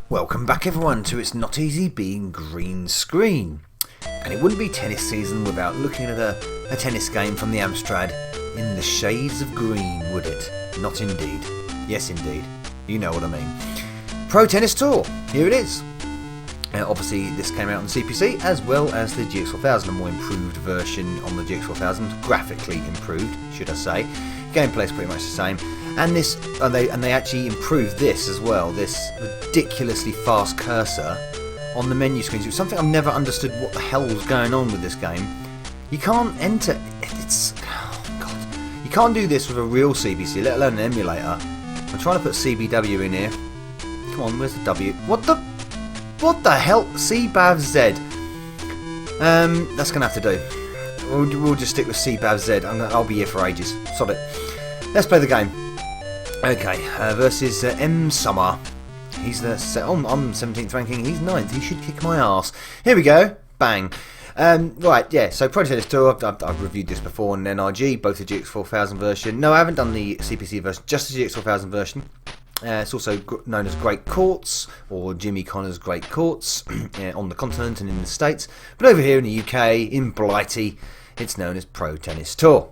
Welcome back everyone to It's Not Easy Being Green Screen. And it wouldn't be tennis season without looking at a tennis game from the Amstrad in the shades of green, would it? Not indeed. Yes indeed. You know what I mean. Pro Tennis Tour, here it is. Obviously this came out on the CPC as well as the GX4000, a more improved version on the GX4000, graphically improved should I say. Gameplay's pretty much the same. And they actually improved this as well, this ridiculously fast cursor on the menu screens. It was something I've never understood what the hell was going on with this game. You can't enter, oh god, you can't do this with a real CPC, let alone an emulator. I'm trying to put CBW in here. Come on, where's the W? What the hell? CBAV-Z. That's gonna have to do. We'll just stick with CBAV-Z. I'll be here for ages. Sod it. Let's play the game. Okay, versus M Summer. He's I'm 17th ranking, he's 9th, he should kick my arse. Here we go, bang. Right, yeah, so Pro Tennis Tour, I've reviewed this before on NRG, both the GX4000 version. No, I haven't done the CPC version, just the GX4000 version. It's also known as Great Courts, or Jimmy Connor's Great Courts, on the continent and in the States. But over here in the UK, in Blighty, it's known as Pro Tennis Tour.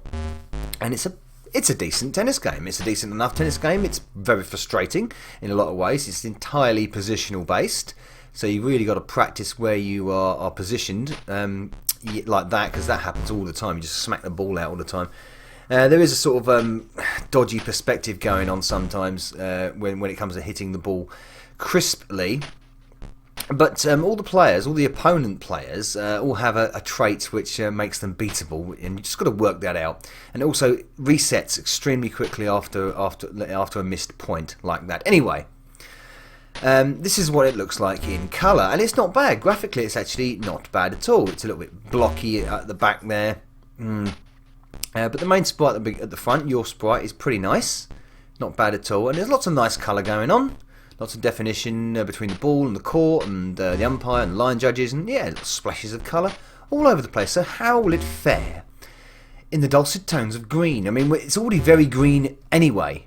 And it's a decent tennis game. It's a decent enough tennis game. It's very frustrating in a lot of ways. It's entirely positional based, so you've really got to practice where you are positioned like that, because that happens all the time. You just smack the ball out all the time. There is a sort of dodgy perspective going on sometimes when it comes to hitting the ball crisply. But all the opponent players, all have a trait which makes them beatable, and you just got to work that out. And it also resets extremely quickly after a missed point like that. Anyway, this is what it looks like in colour, and it's not bad. Graphically, it's actually not bad at all. It's a little bit blocky at the back there, but the main sprite at the front, your sprite, is pretty nice. Not bad at all, and there's lots of nice colour going on. Lots of definition between the ball and the court and the umpire and the line judges, and yeah, little splashes of colour all over the place. So how will it fare in the dulcet tones of green? I mean, it's already very green anyway.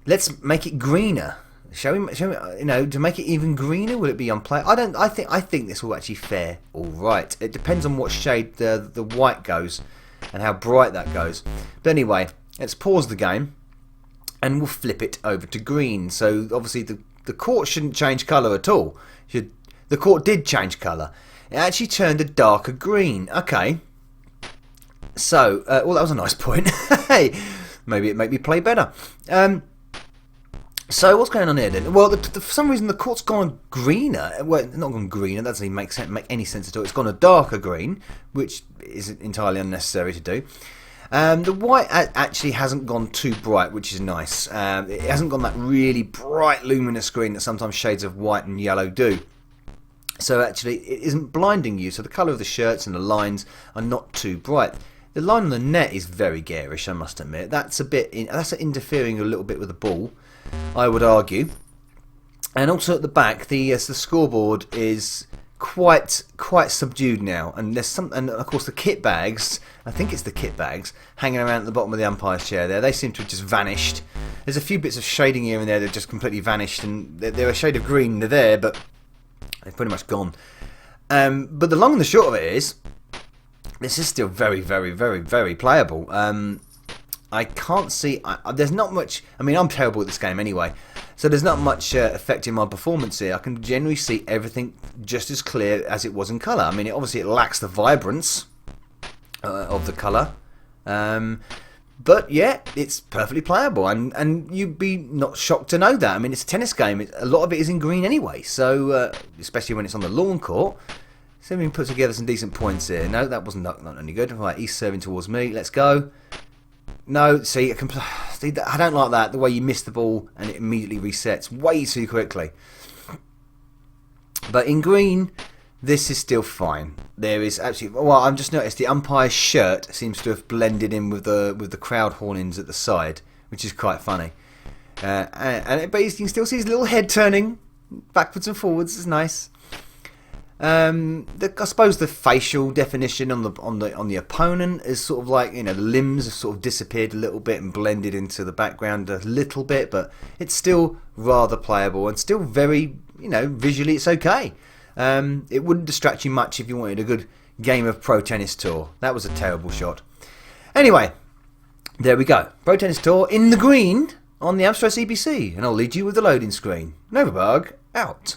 Let's make it greener. Shall we, you know, to make it even greener? Will it be unplayable? I think this will actually fare all right. It depends on what shade the white goes and how bright that goes. But anyway, let's pause the game. And we'll flip it over to green. So obviously the court shouldn't change colour at all. The court did change colour. It actually turned a darker green. Okay. So, well, that was a nice point. Hey, maybe it made me play better. So what's going on here then? Well, for some reason the court's gone greener. Well, not gone greener. That doesn't make any sense at all. It's gone a darker green, which is entirely unnecessary to do. The white actually hasn't gone too bright, which is nice. It hasn't gone that really bright luminous green that sometimes shades of white and yellow do. So actually it isn't blinding you, so the colour of the shirts and the lines are not too bright. The line on the net is very garish, I must admit. That's interfering a little bit with the ball, I would argue. And also at the back, the scoreboard is quite subdued now, and and of course the kit bags, I think it's the kit bags hanging around at the bottom of the umpire's chair there, they seem to have just vanished. There's a few bits of shading here and there that have just completely vanished, and they're a shade of green, they're there, but they're pretty much gone. But the long and the short of it is, this is still very, very, very, very playable. I can't see, there's not much, I mean I'm terrible at this game anyway, so there's not much affecting my performance here. I can generally see everything just as clear as it was in colour. I mean obviously it lacks the vibrance of the colour, but yeah, it's perfectly playable, and you'd be not shocked to know that. I mean it's a tennis game, a lot of it is in green anyway, so especially when it's on the lawn court. So we can put together some decent points here. No, that wasn't not any good. Right, he's serving towards me, let's go. No, see, I don't like that. The way you miss the ball and it immediately resets way too quickly. But in green, this is still fine. There is absolutely... Well, I've just noticed the umpire's shirt seems to have blended in with the crowd hornings at the side, which is quite funny. But you can still see his little head turning backwards and forwards. It's nice. I suppose the facial definition on the opponent is sort of like, the limbs have sort of disappeared a little bit and blended into the background a little bit, but it's still rather playable and still very, visually it's okay. It wouldn't distract you much if you wanted a good game of Pro Tennis Tour. That was a terrible shot. Anyway, there we go. Pro Tennis Tour in the green on the Amstrad CPC, and I'll lead you with the loading screen. Novabug out.